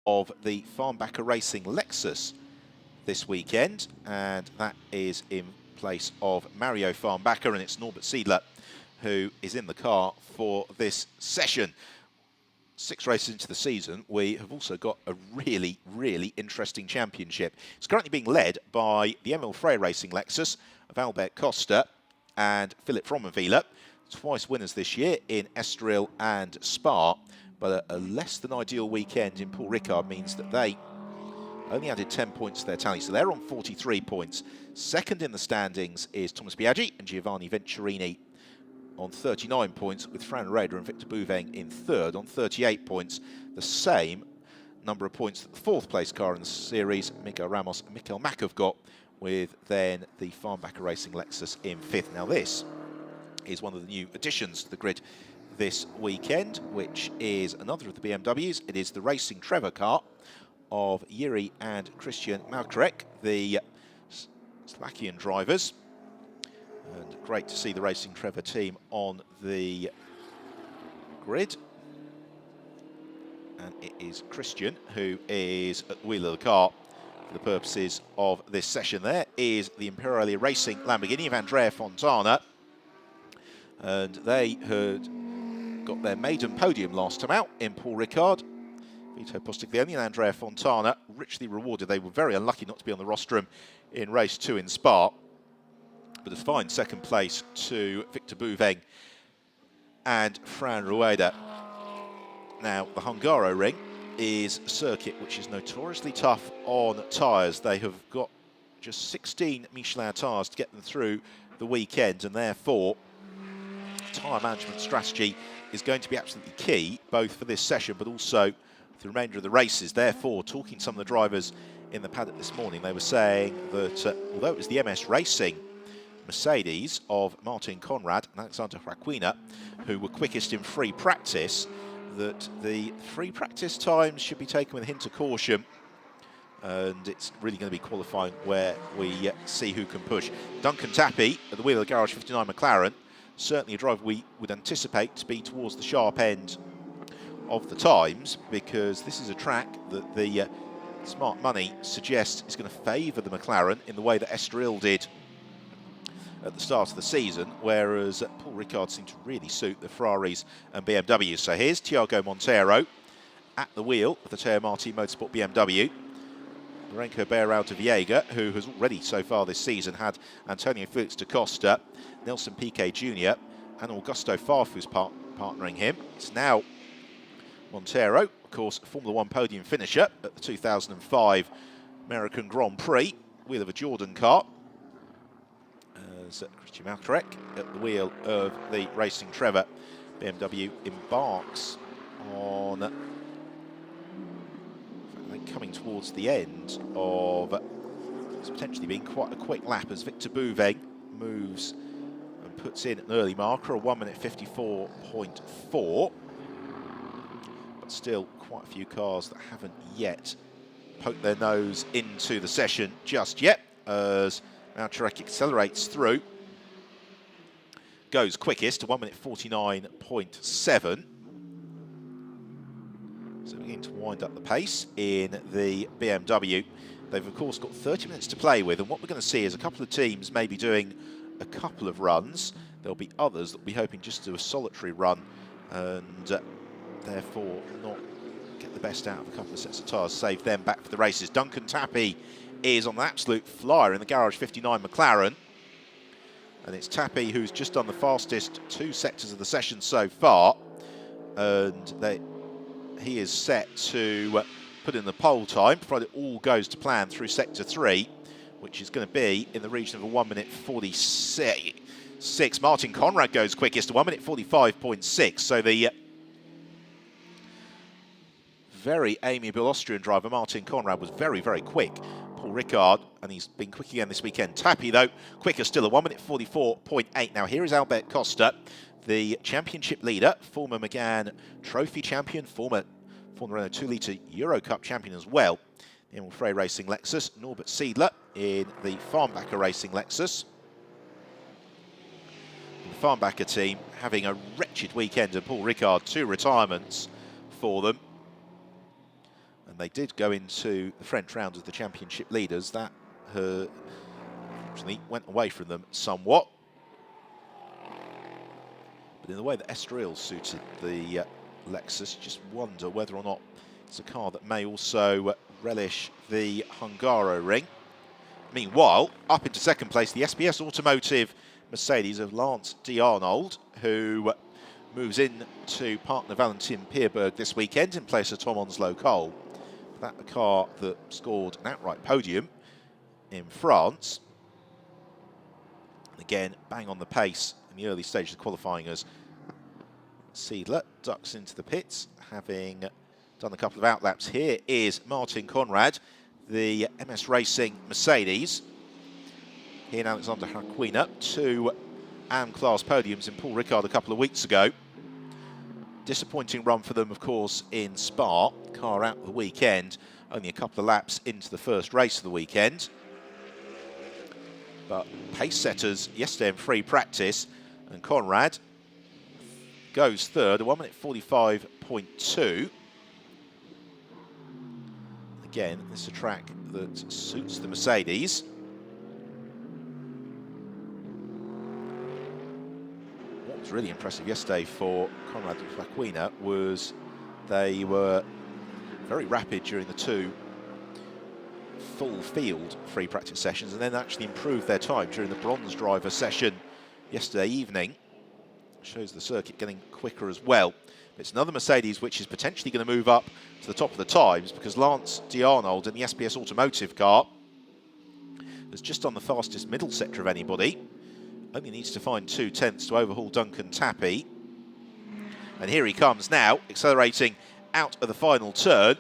of the Farnbacher Racing Lexus this weekend, and that is in place of Mario Farnbacher, and it's Norbert Seidler who is in the car for this session. 6 races into the season, we have also got a really interesting championship. It's currently being led by the Emil Frey Racing Lexus of Albert Costa and Philip Frommenwieler, twice winners this year in Estoril and Spa, but a less than ideal weekend in Paul Ricard means that they only added 10 points to their tally, so they're on 43 points. Second in the standings is Thomas Biaggi and Giovanni Venturini on 39 points, with Fran Rader and Victor Bouveng in third on 38 points. The same number of points that the fourth place car in the series, Miguel Ramos and Mikel Mack, have got, with then the Farnbacher Racing Lexus in fifth. Now this is one of the new additions to the grid this weekend, which is another of the BMWs. It is the Racing Trevor car of Jiri and Christian Malkarek, the Slovakian drivers. And great to see the Racing Trevor team on the grid. And it is Christian who is at the wheel of the car for the purposes of this session. There is the Imperiale Racing Lamborghini of Andrea Fontana. And they had got their maiden podium last time out in Paul Ricard. Vito Postiglione and Andrea Fontana richly rewarded. They were very unlucky not to be on the rostrum in race 2 in Spa, but a fine second place to Victor Bouveng and Fran Rueda. Now, the Hungaroring is a circuit which is notoriously tough on tyres. They have got just 16 Michelin tyres to get them through the weekend, and therefore tyre management strategy is going to be absolutely key, both for this session but also for the remainder of the races. Therefore, talking to some of the drivers in the paddock this morning, they were saying that although it was the MS Racing Mercedes of Martin Conrad and Alexander Raquina who were quickest in free practice, that the free practice times should be taken with a hint of caution, and it's really going to be qualifying where we see who can push. Duncan Tappy at the wheel of the Garage 59 McLaren, certainly a driver we would anticipate to be towards the sharp end of the times, because this is a track that the smart money suggests is going to favour the McLaren in the way that Estoril did at the start of the season, whereas Paul Ricard seemed to really suit the Ferraris and BMWs. So here's Tiago Monteiro at the wheel of the Teo Marti Motorsport BMW. Lorenzo Beirao de Viega, who has already so far this season had Antonio Felix da Costa, Nelson Piquet Jr. and Augusto Farfus partnering him. It's now Monteiro, of course, Formula 1 podium finisher at the 2005 American Grand Prix, wheel of a Jordan car. As Christian Malkarek at the wheel of the Racing Trevor BMW embarks on coming towards the end of it's potentially being quite a quick lap, as Victor Bouveng moves and puts in an early marker, a 1 minute 54.4. But still quite a few cars that haven't yet poked their nose into the session just yet, as Malkarek accelerates through, goes quickest, a 1 minute 49.7. So we're beginning to wind up the pace in the BMW. They've of course got 30 minutes to play with, and what we're going to see is a couple of teams maybe doing a couple of runs. There'll be others that will be hoping just to do a solitary run and therefore not get the best out of a couple of sets of tyres, save them back for the races. Duncan Tappy is on an absolute flyer in the Garage 59 McLaren, and it's Tappy who's just done the fastest 2 sectors of the session so far, and he is set to put in the pole time, provided it all goes to plan through sector 3, which is going to be in the region of a 1 minute 46. Martin Conrad goes quickest, a 1 minute 45.6. So the very amiable Austrian driver Martin Conrad was very quick. Paul Ricard, and he's been quick again this weekend. Tappy, though, quicker still, a 1 minute 44.8. Now here is Albert Costa, the championship leader, former McGann Trophy champion, former Renault 2-litre Euro Cup champion as well. The Emil Frey Racing Lexus, Norbert Seidler in the Farnbacher Racing Lexus. The Farnbacher team having a wretched weekend, and Paul Ricard, 2 retirements for them. And they did go into the French round as the championship leaders. That unfortunately went away from them somewhat. But in the way that Estoril suited the Lexus, just wonder whether or not it's a car that may also relish the Hungaroring. Meanwhile, up into second place, the SBS Automotive Mercedes of Lance D'Arnold, who moves in to partner Valentin Pierberg this weekend in place of Tom Onslow Cole. That a car that scored an outright podium in France. And again, bang on the pace in the early stages of qualifying as Seidler ducks into the pits, having done a couple of outlaps. Here is Martin Conrad, the MS Racing Mercedes. He and Alexander Harquina, 2 AM-class podiums in Paul Ricard a couple of weeks ago. Disappointing run for them, of course, in Spa. Car out the weekend, only a couple of laps into the first race of the weekend. But pace setters yesterday in free practice, and Conrad goes third, a 1:45.2. Again, this is a track that suits the Mercedes. What was really impressive yesterday for Conrad and Flaquina was they were very rapid during the 2 full field free practice sessions, and then actually improved their time during the bronze driver session yesterday evening. Shows the circuit getting quicker as well. It's another Mercedes which is potentially going to move up to the top of the times, because Lance D'Arnold in the SBS Automotive car is just on the fastest middle sector of anybody. Only needs to find 2/10 to overhaul Duncan Tappy. And here he comes now, accelerating out of the final turn.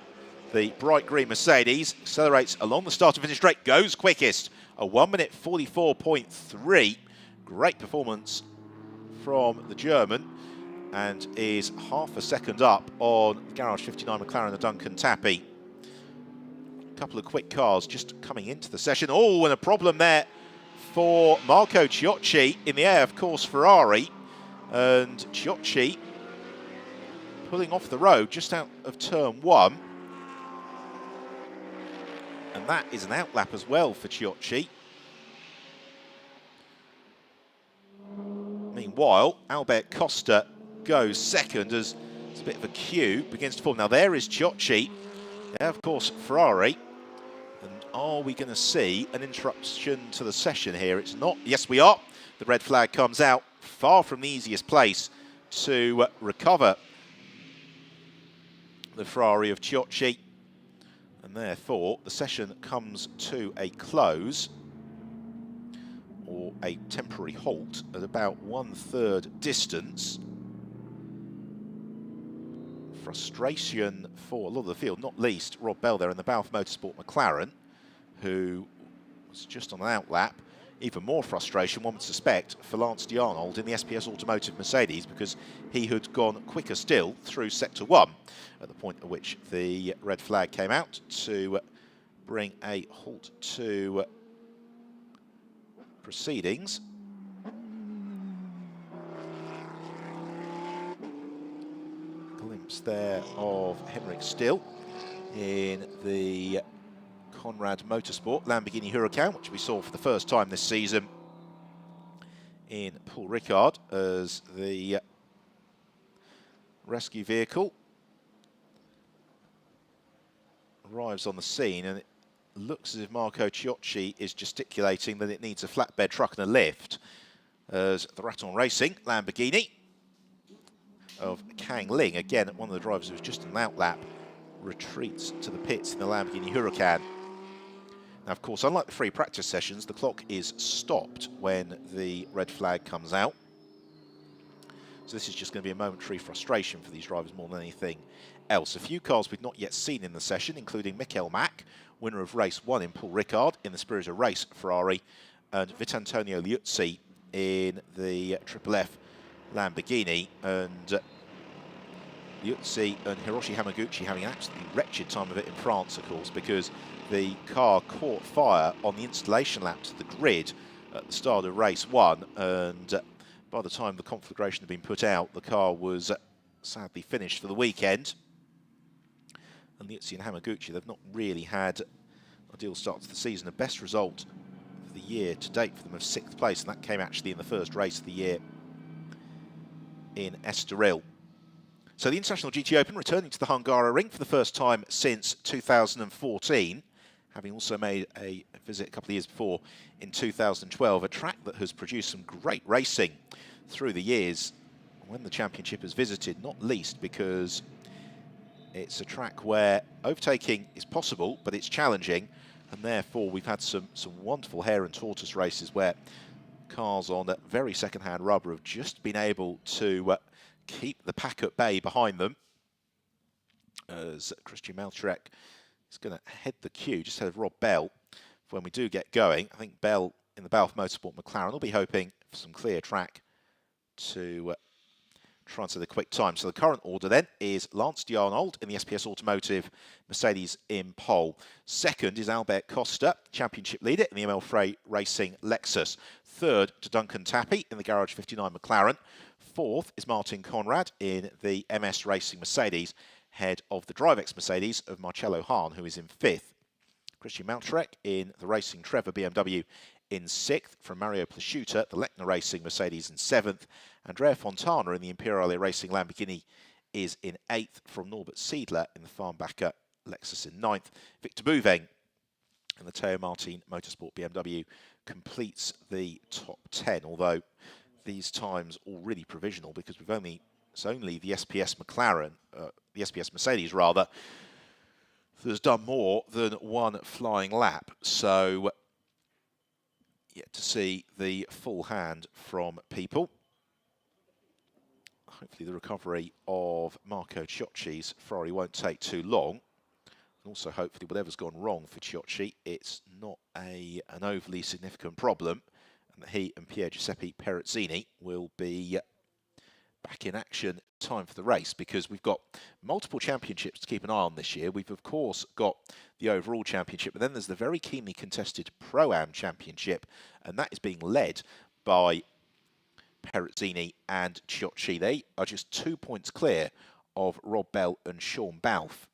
The bright green Mercedes accelerates along the start and finish straight, goes quickest, a 1:44.3. Great performance from the German, and is half a second up on the Garage 59 McLaren, the Duncan Tappy. A couple of quick cars just coming into the session. Oh, and a problem there for Marco Ciocci in the air, of course, Ferrari. And Ciocci pulling off the road just out of turn 1. And that is an outlap as well for Ciocci. Meanwhile, Albert Costa goes second as it's a bit of a queue, begins to form. Now there is Ciocci, yeah, of course, Ferrari. And are we going to see an interruption to the session here? It's not. Yes, we are. The red flag comes out, far from the easiest place to recover the Ferrari of Ciocci. And therefore, the session comes to a close, or a temporary halt, at about 1/3 distance. Frustration for a lot of the field, not least Rob Bell there in the Balfour Motorsport McLaren, who was just on an outlap. Even more frustration, one would suspect, for Lance D'Arnold in the SPS Automotive Mercedes, because he had gone quicker still through Sector 1 at the point at which the red flag came out to bring a halt to proceedings. Glimpse there of Henrik Still in the Conrad Motorsport Lamborghini Huracan, which we saw for the first time this season in Paul Ricard as the rescue vehicle arrives on the scene, and it looks as if Marco Ciocci is gesticulating that it needs a flatbed truck and a lift, as the Raton Racing Lamborghini of Kang Ling, again one of the drivers who was just an outlap, retreats to the pits in the Lamborghini Huracan. Now, of course, unlike the free practice sessions, the clock is stopped when the red flag comes out. So this is just going to be a momentary frustration for these drivers more than anything else. A few cars we've not yet seen in the session, including Michael Mack, winner of race 1 in Paul Ricard in the Spirit of Race Ferrari, and Vitantonio Liuzzi in the Triple F Lamborghini. And Liuzzi and Hiroshi Hamaguchi having an absolutely wretched time of it in France, of course, because the car caught fire on the installation lap to the grid at the start of race 1, and by the time the conflagration had been put out, the car was sadly finished for the weekend. and Liuzzi and Hamaguchi, they've not really had ideal start to the season. The best result of the year to date for them of 6th place, and that came actually in the first race of the year in Estoril. So the International GT Open returning to the Hungaroring for the first time since 2014, having also made a visit a couple of years before in 2012, a track that has produced some great racing through the years when the championship has visited, not least because it's a track where overtaking is possible, but it's challenging, and therefore we've had some wonderful hare and tortoise races where cars on very second-hand rubber have just been able to keep the pack at bay behind them, as Christian Maltrek is going to head the queue just ahead of Rob Bell when we do get going. I think Bell in the Balfe Motorsport McLaren will be hoping for some clear track to try and set a quick time. So the current order then is Lance D'Arnold in the SPS Automotive Mercedes in pole. Second is Albert Costa, championship leader in the ML Frey Racing Lexus. Third to Duncan Tappy in the Garage 59 McLaren. Fourth is Martin Conrad in the MS Racing Mercedes, head of the DriveX Mercedes of Marcello Hahn, who is in 5th. Christian Maltrek in the Racing Trevor BMW in 6th, from Mario Plasciuta, the Lechner Racing Mercedes in 7th. Andrea Fontana in the Imperiale Racing Lamborghini is in 8th, from Norbert Siedler in the Farnbacher Lexus in 9th. Victor Bouveng and the Teo Martin Motorsport BMW completes the top 10, although these times already provisional because it's only the SPS McLaren, the SPS Mercedes rather, that's done more than one flying lap. So yet to see the full hand from people. Hopefully the recovery of Marco Ciocci's Ferrari won't take too long. And also hopefully whatever's gone wrong for Ciocci, it's not an overly significant problem, and that he and Pier Giuseppe Perezzini will be back in action in time for the race, because we've got multiple championships to keep an eye on this year. We've of course got the overall championship, but then there's the very keenly contested Pro-Am championship, and that is being led by Perezzini and Ciocci. They are just 2 points clear of Rob Bell and Sean Balfe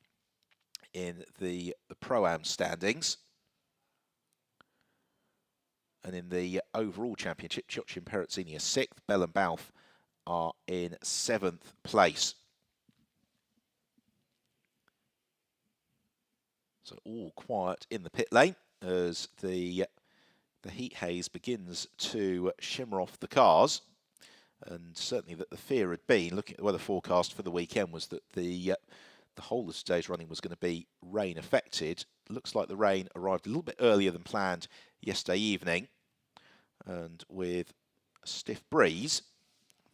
in the Pro-Am standings. And in the overall championship, Ciocci and Perezzini are 6th, Bell and Balfe are in 7th place. So all quiet in the pit lane as the heat haze begins to shimmer off the cars. And certainly that the fear had been, looking at the weather forecast for the weekend, was that the whole of today's running was going to be rain affected. Looks like the rain arrived a little bit earlier than planned yesterday evening, and with a stiff breeze,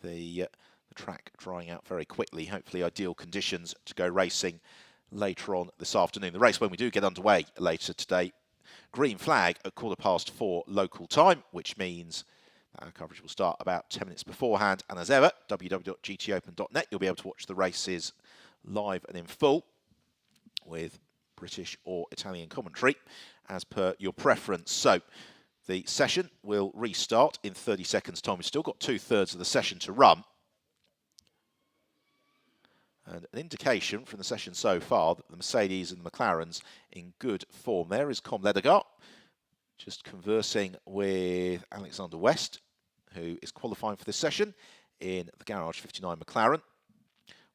the track drying out very quickly. Hopefully ideal conditions to go racing later on this afternoon. The race, when we do get underway later today, green flag at 4:15 local time, which means our coverage will start about 10 minutes beforehand. And as ever, www.gtopen.net, you'll be able to watch the races live and in full with British or Italian commentary as per your preference. So the session will restart in 30 seconds time. We've still got 2/3 of the session to run. And an indication from the session so far that the Mercedes and the McLarens in good form. There is Com Ledegaard just conversing with Alexander West, who is qualifying for this session in the Garage 59 McLaren.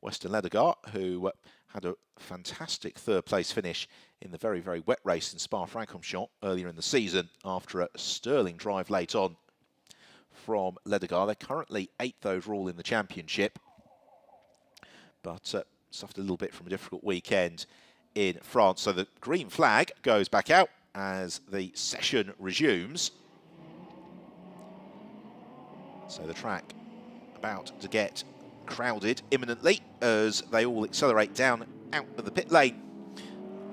West and Ledegaard, who had a fantastic 3rd place finish in the very, very wet race in Spa-Francorchamps earlier in the season after a sterling drive late on from Ledegaard. They're currently 8th overall in the championship, but suffered a little bit from a difficult weekend in France. So the green flag goes back out as the session resumes. So the track about to get crowded imminently as they all accelerate down out of the pit lane,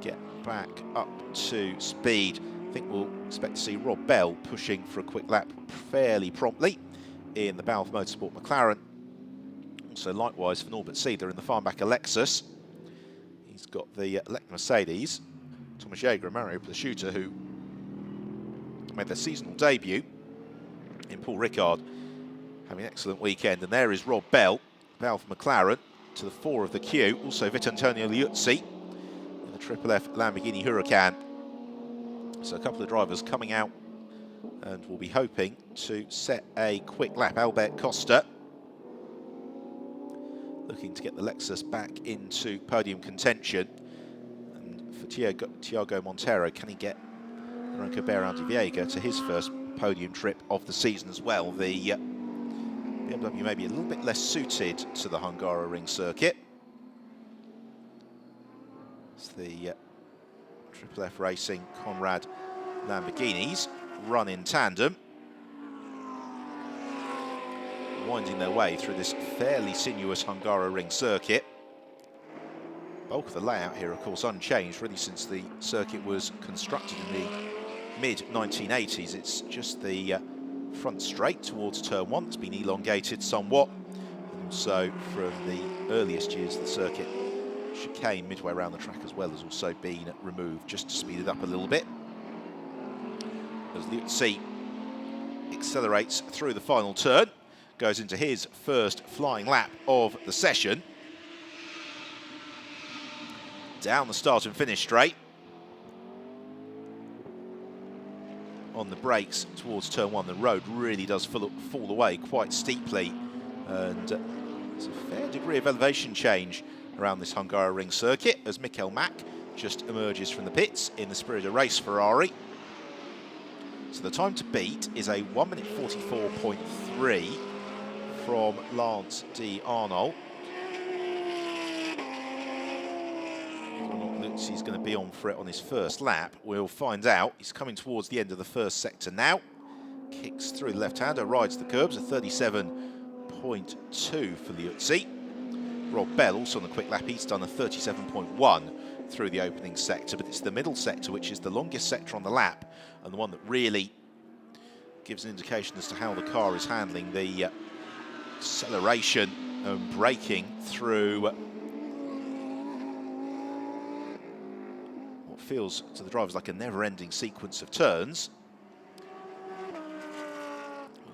get back up to speed. I think we'll expect to see Rob Bell pushing for a quick lap fairly promptly in the Balfe Motorsport McLaren. Also likewise for Norbert Siedler in the Farnbacher Lexus. He's got the Lechner Mercedes. Thomas Jaeger and Mario Plasciuta, who made their seasonal debut in Paul Ricard, having an excellent weekend. And there is Rob Bell, Balfe McLaren, to the 4 of the queue. Also Vittorio Liuzzi the Triple F Lamborghini Huracan. So a couple of drivers coming out and will be hoping to set a quick lap. Albert Costa looking to get the Lexus back into podium contention. And for Tiago Monteiro, can he get Franco Berardi-Viega to his first podium trip of the season as well? The BMW may be a little bit less suited to the Hungaroring circuit. It's the Triple F Racing Conrad Lamborghinis run in tandem, winding their way through this fairly sinuous Hungaroring circuit. Bulk of the layout here, of course, unchanged really since the circuit was constructed in the mid-1980s. It's just the front straight towards turn 1 that's been elongated somewhat, and also from the earliest years of the circuit, chicane midway around the track as well has also been removed just to speed it up a little bit. As Liuzzi accelerates through the final turn, goes into his first flying lap of the session. Down the start and finish straight. On the brakes towards turn 1, the road really does fall away quite steeply, and there's a fair degree of elevation change around this Hungaroring circuit as Mikael Mack just emerges from the pits in the Spirit of Race Ferrari. So the time to beat is a 1 minute 44.3 from Lance D. Arnold. He's going to be on for it on his first lap. We'll find out. He's coming towards the end of the first sector now. Kicks through the left-hander, rides the curbs, a 37.2 for Liuzzi. Rob Bell also on the quick lap. He's done a 37.1 through the opening sector, but it's the middle sector which is the longest sector on the lap and the one that really gives an indication as to how the car is handling the acceleration and braking through what feels to the drivers like a never-ending sequence of turns.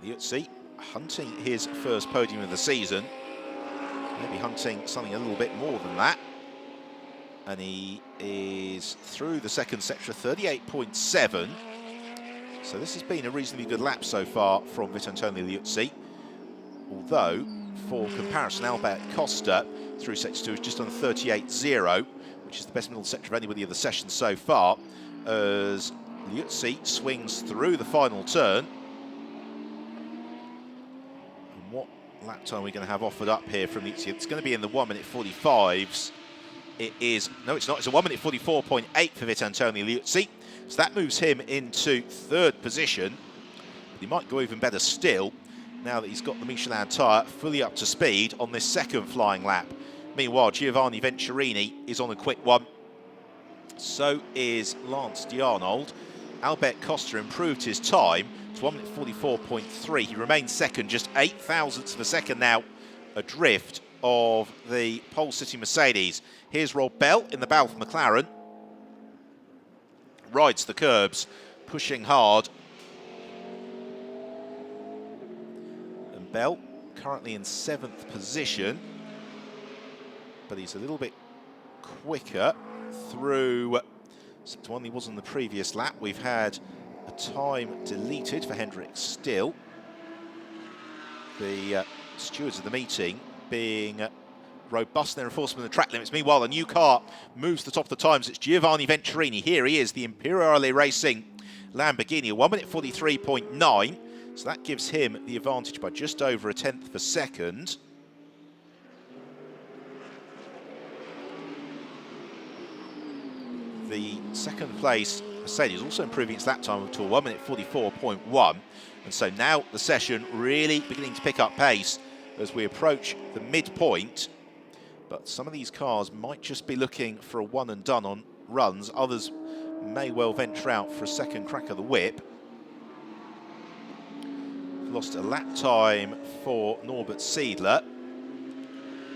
Liuzzi hunting his first podium of the season, maybe hunting something a little bit more than that, and he is through the second sector, 38.7. So this has been a reasonably good lap so far from Vitantonio Liuzzi, although for comparison Albert Costa through sector 2 is just on 38.0, which is the best middle sector of anybody of the session so far, as Liuzzi swings through the final turn. And what lap time are we going to have offered up here from Liuzzi? It's going to be in the 1 minute 45s. It is, no it's not, it's a 1 minute 44.8 for Vitantonio Liuzzi. So that moves him into third position. But he might go even better still now that he's got the Michelin tyre fully up to speed on this second flying lap. Meanwhile, Giovanni Venturini is on a quick one. So is Lance D'Arnold. Albert Costa improved his time to 1 minute 44.3. He remains second, just 8 thousandths of a second now adrift of the Pole City Mercedes. Here's Rob Bell in the Balfe McLaren. Rides the curbs, pushing hard. And Bell currently in 7th position, but he's a little bit quicker through sector 1 than he was on the previous lap. We've had a time deleted for Hendrik Still. The stewards of the meeting being robust in their enforcement of the track limits. Meanwhile, a new car moves to the top of the times. It's Giovanni Venturini. Here he is, the Imperiale Racing Lamborghini, 1 minute 43.9. So that gives him the advantage by just over a tenth of a second. The second place Mercedes also improving its lap time to a 1 minute 44.1. And so now the session really beginning to pick up pace as we approach the midpoint. But some of these cars might just be looking for a one and done on runs. Others may well venture out for a second crack of the whip. Lost a lap time for Norbert Seidler.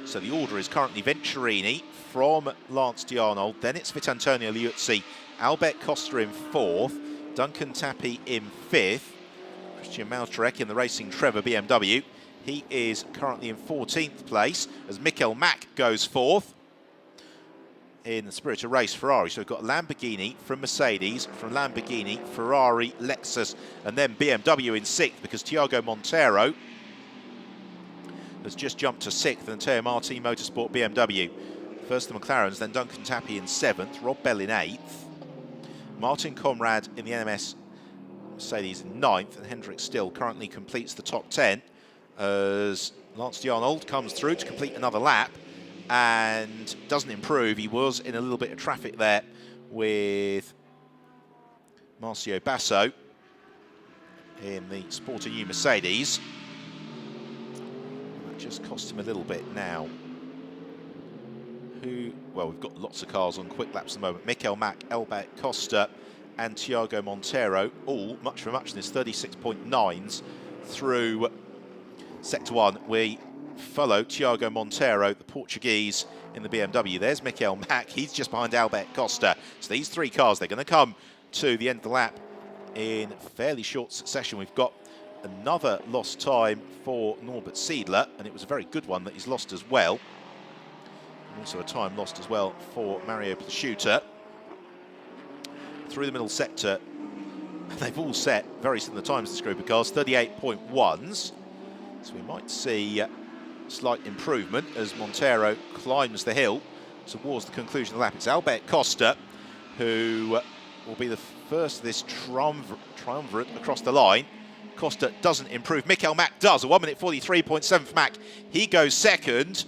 So the order is currently Venturini from Lance D'Arnold. Then it's Vitantonio Liuzzi, Albert Costa in 4th, Duncan Tappy in 5th, Christian Mautrek in the Racing Trevor BMW. He is currently in 14th place as Mikael Mack goes 4th. in the Spirit of Race Ferrari. So we've got Lamborghini from Mercedes, from Lamborghini, Ferrari, Lexus, and then BMW in 6th, because Thiago Monteiro has just jumped to 6th, and Teo Martin Motorsport BMW. First the McLarens, then Duncan Tappy in 7th, Rob Bell in 8th, Martin Conrad in the NMS Mercedes in 9th, and Hendrik Still currently completes the top 10 as Lance D'Arnold comes through to complete another lap and doesn't improve. He was in a little bit of traffic there with Marcio Basso in the sporty new Mercedes. That just cost him a little bit now. Well, we've got lots of cars on quick laps at the moment. Mikel Mack, Albert Costa and Thiago Monteiro, all much for muchness, 36.9s through Sector 1. We follow Thiago Monteiro, the Portuguese, in the BMW. There's Mikel Mack, he's just behind Albert Costa. So these three cars, they're going to come to the end of the lap in fairly short succession. We've got another lost time for Norbert Seidler, and it was a very good one that he's lost as well. Also a time lost as well for Mario Plasciuta. Through the middle sector, they've all set very similar times, this group of cars, 38.1s. So we might see slight improvement as Monteiro climbs the hill towards the conclusion of the lap. It's Albert Costa who will be the first of this triumvirate across the line. Costa doesn't improve. Mikel Mack does, a 1 minute 43.7 for Mack. He goes second.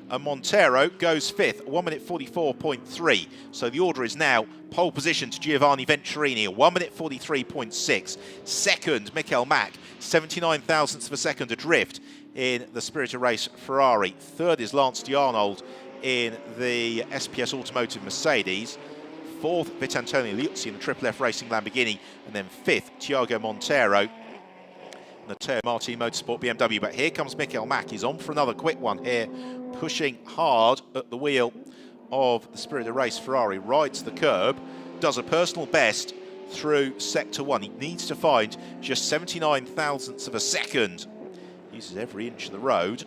And Monteiro goes 5th, 1 minute 44.3. So the order is now pole position to Giovanni Venturini, a 1 minute 43.6. Second, Mikel Mack, 79 thousandths of a second adrift in the Spirit of Race Ferrari. Third is Lance D'Arnold in the SPS Automotive Mercedes. Fourth, Vitantonio Liuzzi in the Triple F Racing Lamborghini. And then 5th, Thiago Monteiro in the Teo Martin Motorsport BMW. But here comes Mikel Mack. He's on for another quick one here, pushing hard at the wheel of the Spirit of Race Ferrari, rides the curb, does a personal best through Sector 1. He needs to find just 79 thousandths of a second. Uses every inch of the road.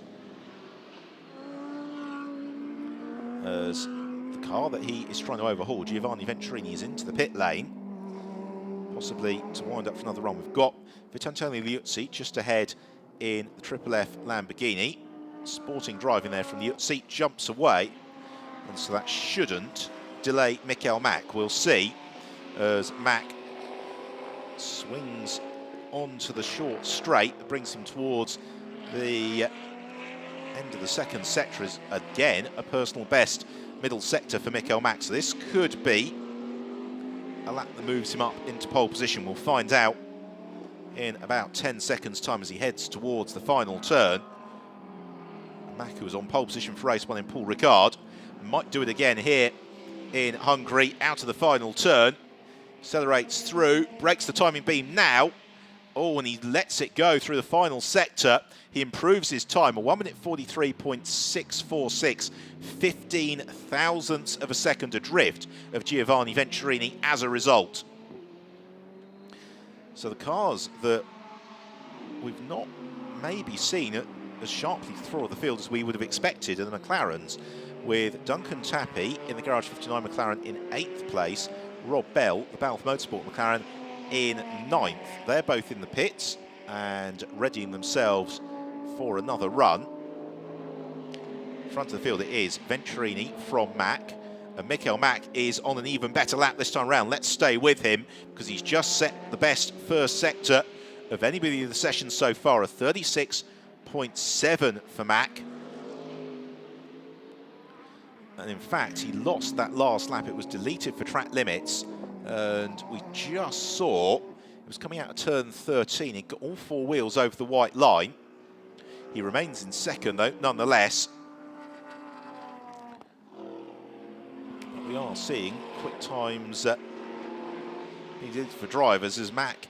As the car that he is trying to overhaul, Giovanni Venturini, is into the pit lane, possibly to wind up for another run. We've got Vitantonio Liuzzi just ahead in the Triple F Lamborghini. Sporting driving there from Liuzzi, jumps away, and so that shouldn't delay Mikel Mack. We'll see as Mack swings onto the short straight that brings him towards the end of the second sector. Is again a personal best middle sector for Mikel Mack. So this could be a lap that moves him up into pole position. We'll find out in about 10 seconds time as he heads towards the final turn. Mack, who was on pole position for race 1 in Paul Ricard, might do it again here in Hungary, out of the final turn. Accelerates through, breaks the timing beam now. Oh, and he lets it go through the final sector. He improves his time, a 1 minute 43.646, 15 thousandths of a second adrift of Giovanni Venturini as a result. So the cars that we've not maybe seen as sharply through the field as we would have expected are the McLarens, with Duncan Tappy in the Garage 59 McLaren in 8th place, Rob Bell, the Balfe Motorsport McLaren, in 9th. They're both in the pits and readying themselves for another run. Front of the field it is Venturini from Mack, and Mikel Mack is on an even better lap this time around. Let's stay with him because he's just set the best first sector of anybody in the session so far, a 36.7 for Mack. And in fact, he lost that last lap. It was deleted for track limits, and we just saw it was coming out of turn 13. He got all four wheels over the white line. He remains in second, though, nonetheless. But we are seeing quick times being did for drivers as Mack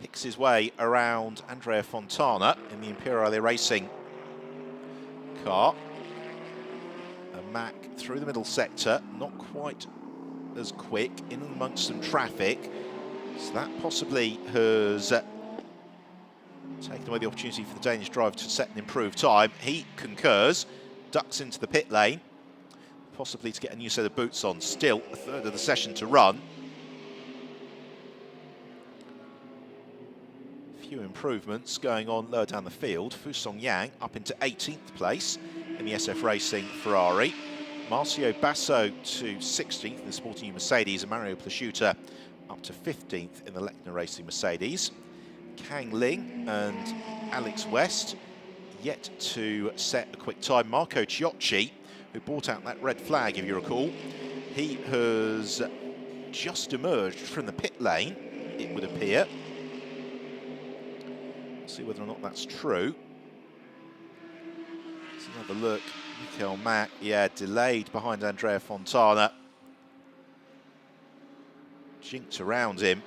picks his way around Andrea Fontana in the Imperiale Racing car. And Mack through the middle sector, not quite as quick, in amongst some traffic. So that possibly has taken away the opportunity for the Danish driver to set an improved time. He concurs, ducks into the pit lane. possibly to get a new set of boots on. Still a third of the session to run. Few improvements going on lower down the field. Fusong Yang up into 18th place in the SF Racing Ferrari. Marcio Basso to 16th in the Sporting U Mercedes, and Mario Plasciuta up to 15th in the Lechner Racing Mercedes. Kang Ling and Alex West yet to set a quick time. Marco Ciocci, who brought out that red flag, if you recall, he has just emerged from the pit lane, it would appear. Let's see whether or not that's true. Let's have a look. Michael Mack, yeah, delayed behind Andrea Fontana. Jinked around him.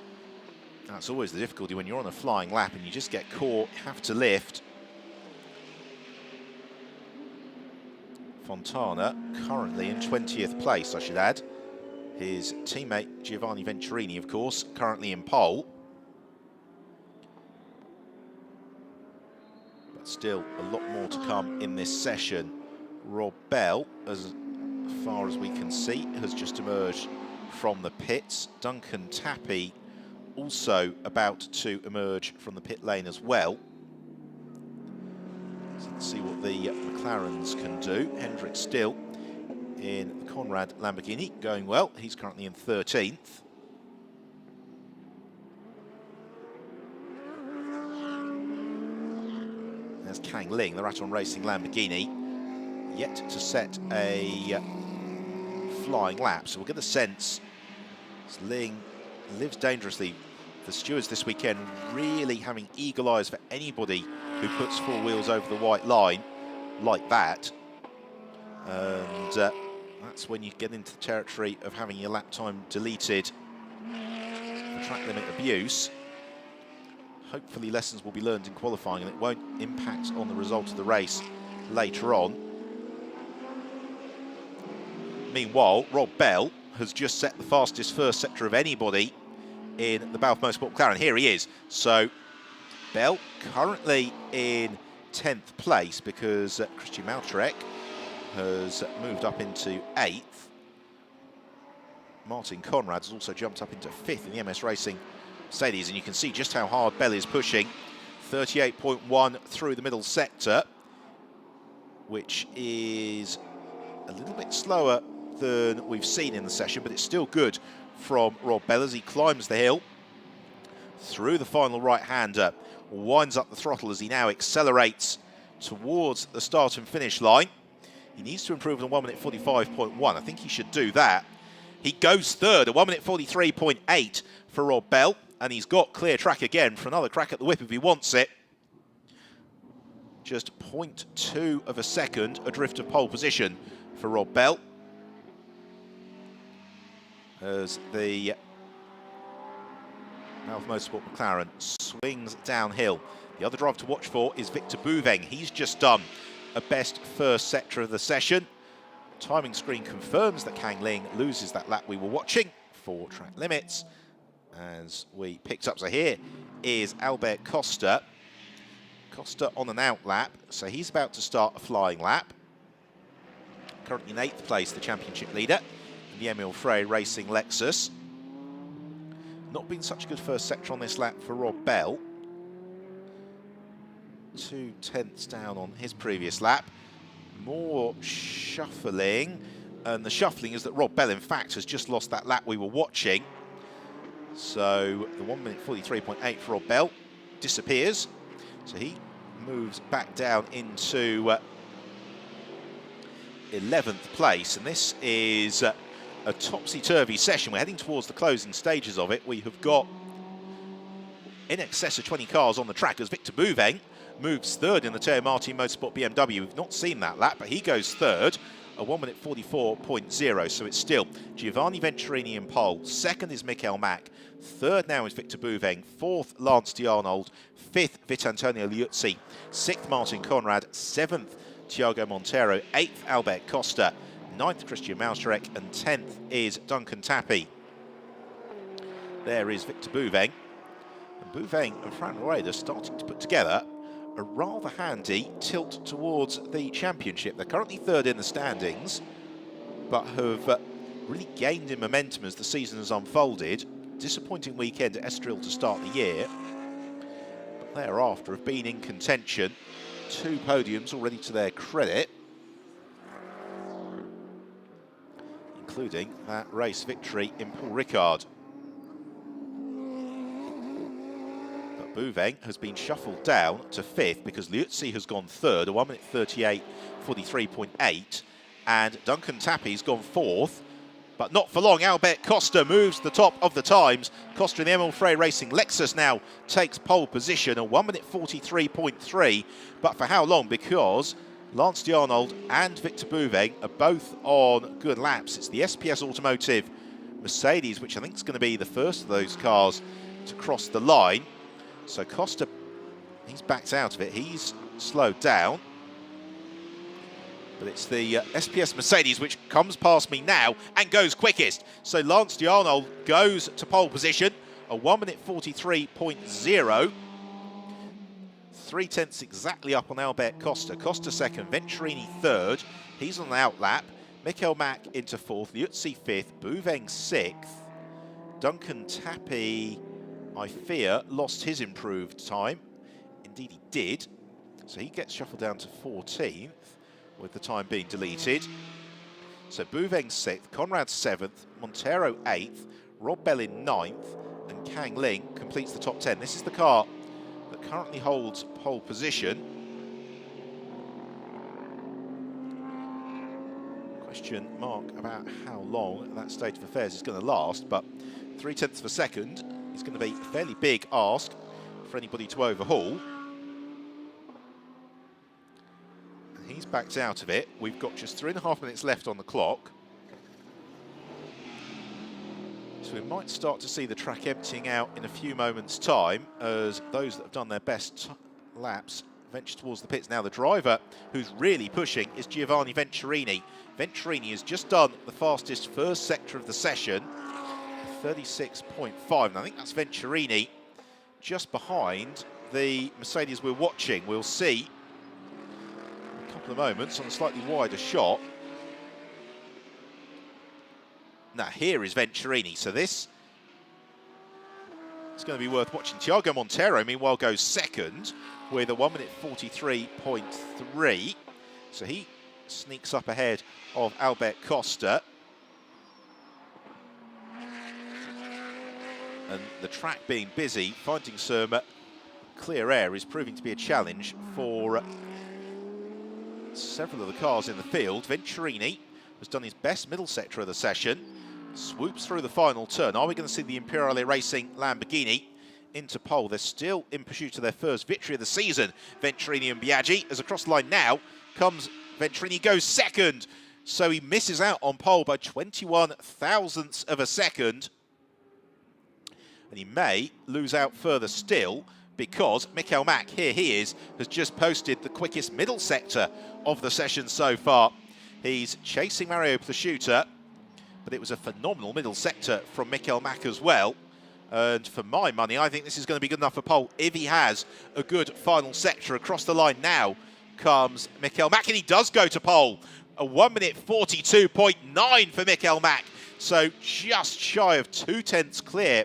That's always the difficulty when you're on a flying lap and you just get caught, have to lift. Fontana currently in 20th place, I should add. His teammate Giovanni Venturini, of course, currently in pole. But still a lot more to come in this session. Rob Bell, as far as we can see, has just emerged from the pits. Duncan Tappy also about to emerge from the pit lane as well. So let's see what the McLarens can do. Hendrick still in the Conrad Lamborghini, going well. He's currently in 13th. There's Kang Ling, the Raton Racing Lamborghini, yet to set a flying lap. So we'll get a sense as Ling lives dangerously. The stewards this weekend really having eagle eyes for anybody who puts four wheels over the white line like that. And that's when you get into the territory of having your lap time deleted for track limit abuse. Hopefully lessons will be learned in qualifying and it won't impact on the result of the race later on. Meanwhile, Rob Bell has just set the fastest first sector of anybody in the Balfour Motorsport McLaren. Here he is. So Bell currently in 10th place because Christian Mautrek has moved up into 8th. Martin Conrad has also jumped up into 5th in the MS Racing Mercedes, and you can see just how hard Bell is pushing. 38.1 through the middle sector, which is a little bit slower than we've seen in the session, but it's still good from Rob Bell as he climbs the hill through the final right-hander, winds up the throttle as he now accelerates towards the start and finish line. He needs to improve on 1 minute 45.1. I think he should do that. He goes third at 1 minute 43.8 for Rob Bell, and he's got clear track again for another crack at the whip if he wants it. Just 0.2 of a second adrift of pole position for Rob Bell, as the Balfour Motorsport McLaren swings downhill. The other driver to watch for is Victor Bouveng. He's just done a best first sector of the session. Timing screen confirms that Kang Ling loses that lap we were watching for track limits as we picked up. So here is Albert Costa. Costa on an out lap, so he's about to start a flying lap. Currently in 8th place, the championship leader, the Emil Frey Racing Lexus. Not been such a good first sector on this lap for Rob Bell. 2 tenths down on his previous lap. More shuffling, and the shuffling is that Rob Bell, in fact, has just lost that lap we were watching. So the 1 minute 43.8 for Rob Bell disappears. So he moves back down into 11th place, and this is a topsy-turvy session. We're heading towards the closing stages of it. We have got in excess of 20 cars on the track as Victor Bouveng moves third in the Teo Martin Motorsport BMW. We've not seen that lap, but he goes third, a 1 minute 44.0. So it's still Giovanni Venturini in pole. Second is Michael Mack. Third now is Victor Bouveng. Fourth, Lance D'Arnold. Fifth, Vitantonio Liuzzi. Sixth, Martin Conrad. Seventh, Thiago Montero. Eighth, Albert Costa. Ninth, Christian Mausterek. And 10th is Duncan Tappy. There is Victor Bouveng. And Bouveng and Fran Rueda starting to put together a rather handy tilt towards the championship. They're currently third in the standings. but have really gained in momentum as the season has unfolded. Disappointing weekend at Estoril to start the year, but thereafter have been in contention. 2 podiums already to their credit, including that race victory in Paul Ricard. But Bouveng has been shuffled down to 5th because Liuzzi has gone 3rd, a 1 minute 38.43.8, and Duncan Tappy's gone 4th. But not for long. Albert Costa moves to the top of the times. Costa in the ML Frey Racing Lexus now takes pole position, a 1 minute 43.3. But for how long? Because Lance D'Arnold and Victor Bouveng are both on good laps. It's the SPS Automotive Mercedes, which I think is going to be the first of those cars to cross the line. So Costa, he's backed out of it. He's slowed down. But it's the SPS Mercedes which comes past me now and goes quickest. So Lance D'Arnold goes to pole position, a 1 minute 43.0. 3/10 exactly up on Albert Costa. Costa 2nd, Venturini 3rd. He's on the outlap. Michael Mack into 4th, Liuzzi 5th, Bouveng 6th. Duncan Tappy, I fear, lost his improved time. Indeed he did. So he gets shuffled down to 14th. With the time being deleted. So Bouveng 6th, Conrad 7th, Montero 8th, Rob Bellin 9th, and Kang Ling completes the top 10. This is the car that currently holds pole position. Question mark about how long that state of affairs is going to last, but 0.3 of a second is going to be a fairly big ask for anybody to overhaul. He's backed out of it. We've got just 3.5 minutes left on the clock. So we might start to see the track emptying out in a few moments' time as those that have done their best laps venture towards the pits. Now the driver who's really pushing is Giovanni Venturini. Venturini has just done the fastest first sector of the session, 36.5. And I think that's Venturini just behind the Mercedes we're watching. We'll see the moments on a slightly wider shot. Now here is Venturini, so this is going to be worth watching. Thiago Montero meanwhile goes 2nd with a 1 minute 43.3, so he sneaks up ahead of Albert Costa. And the track being busy, finding some clear air is proving to be a challenge for several of the cars in the field. Venturini has done his best middle sector of the session, swoops through the final turn. Are we going to see the Imperiale Racing Lamborghini into pole? They're still in pursuit of their first victory of the season, Venturini and Biaggi. As across the line now comes Venturini, goes 2nd, so he misses out on pole by 21 thousandths of a second, and he may lose out further still, because Michael Mack, here he is, has just posted the quickest middle sector of the session so far. He's chasing Mario Plasciuta, but it was a phenomenal middle sector from Michael Mack as well. And for my money, I think this is going to be good enough for pole if he has a good final sector. Across the line now comes Michael Mack, and he does go to pole. A 1 minute 42.9 for Michael Mack. So just shy of 0.2 clear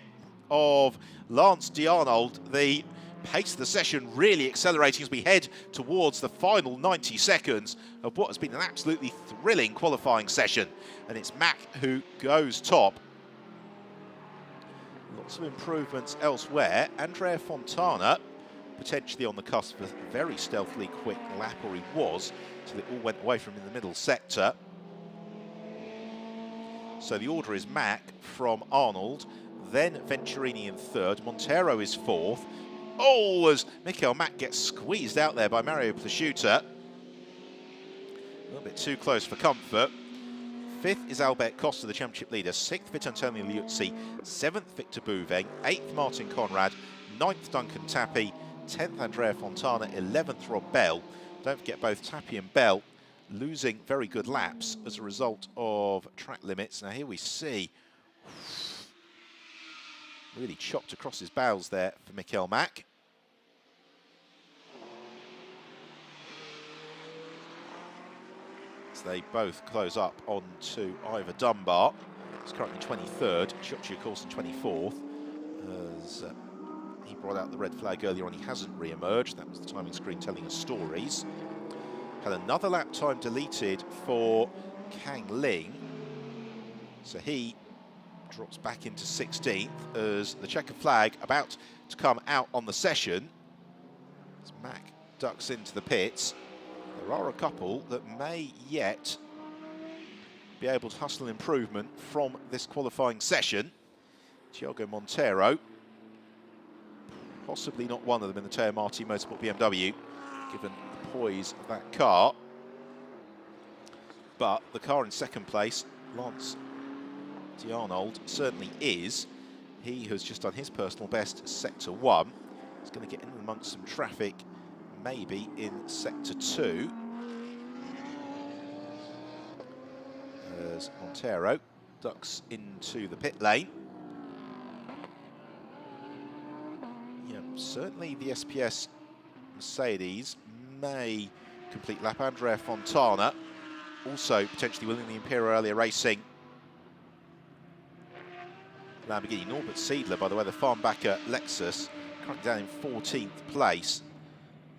of Lance D'Arnold. The pace of the session really accelerating as we head towards the final 90 seconds of what has been an absolutely thrilling qualifying session. And it's Mack who goes top. Lots of improvements elsewhere. Andrea Fontana potentially on the cusp of a very stealthily quick lap, or he was, till it all went away from him in the middle sector. So the order is Mack from Arnold, then Venturini in 3rd, Montero is 4th. Oh, as Michael Mack gets squeezed out there by Mario Plasciuta. A little bit too close for comfort. 5th is Albert Costa, the championship leader. 6th, Vitantonio Liuzzi. 7th, Victor Bouveng. 8th, Martin Conrad. 9th, Duncan Tappy. 10th, Andrea Fontana. 11th, Rob Bell. Don't forget both Tappy and Bell losing very good laps as a result of track limits. Now here we see really chopped across his bows there for Michael Mack. as they both close up onto Ivor Dunbar. He's currently 23rd, Chiocci of course in 24th. As he brought out the red flag earlier on, he hasn't re-emerged. That was the timing screen telling us stories. Had another lap time deleted for Kang Ling, so he drops back into 16th as the checkered flag about to come out on the session. As Mack ducks into the pits, there are a couple that may yet be able to hustle an improvement from this qualifying session. Thiago Monteiro, possibly not one of them in the Teo Marti Motorsport BMW, given the poise of that car. But the car in second place, Lance D'Arnold, certainly is. He has just done his personal best, Sector 1. He's going to get in amongst some traffic, maybe in Sector 2. As Monteiro ducks into the pit lane. Yeah, certainly the SPS Mercedes may complete lap. Andrea Fontana also potentially winning the Imperial Earlier Racing Lamborghini. Norbert Siedler, by the way, the farmbacker Lexus, currently down in 14th place.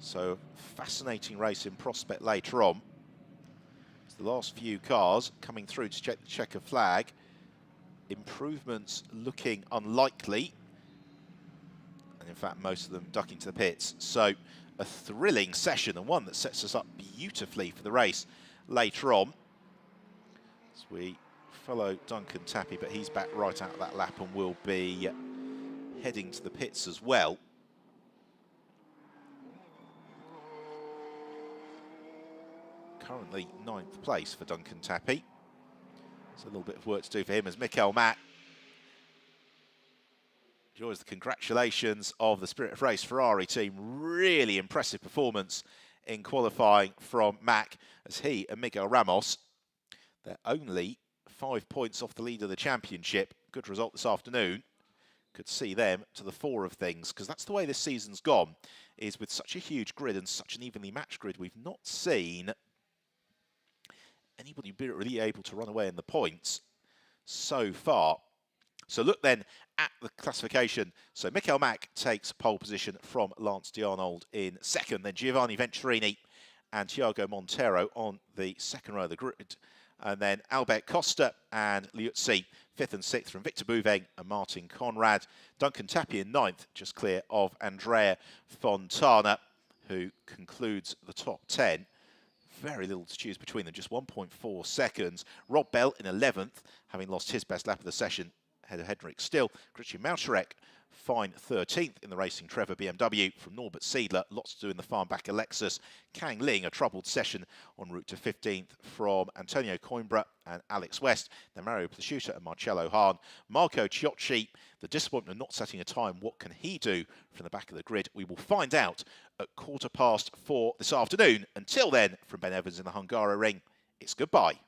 So fascinating race in prospect later on. It's the last few cars coming through to check the checker flag. Improvements looking unlikely. And in fact, most of them ducking to the pits. So a thrilling session, and one that sets us up beautifully for the race later on. As we follow Duncan Tappy, but he's back right out of that lap and will be heading to the pits as well. Currently 9th place for Duncan Tappy. So a little bit of work to do for him as Mikael Mack enjoys the congratulations of the Spirit of Race Ferrari team. Really impressive performance in qualifying from Mack, as he and Miguel Ramos, they're only 5 points off the lead of the championship. Good result this afternoon. Could see them to the fore of things, because that's the way this season's gone, is with such a huge grid and such an evenly matched grid, we've not seen anybody be really able to run away in the points so far. So look then at the classification. So Mikael Mack takes pole position from Lance D'Arnold in second, then Giovanni Venturini and Thiago Monteiro on the second row of the grid. And then Albert Costa and Liuzzi, 5th and 6th from Victor Bouveng and Martin Conrad. Duncan Tappy in 9th, just clear of Andrea Fontana, who concludes the top 10. Very little to choose between them, just 1.4 seconds. Rob Bell in 11th, having lost his best lap of the session, ahead of Henrik Still. Christian Mautarek, fine 13th in the Racing Trevor BMW from Norbert Siedler. Lots to do in the farmbacker Lexus. Kang Ling, a troubled session en route to 15th from Antonio Coimbra and Alex West. Then Mario Plasciuta and Marcello Hahn. Marco Chiocci, the disappointment of not setting a time. What can he do from the back of the grid? We will find out at 4:15 this afternoon. Until then, from Ben Evans in the Hungaroring, it's goodbye.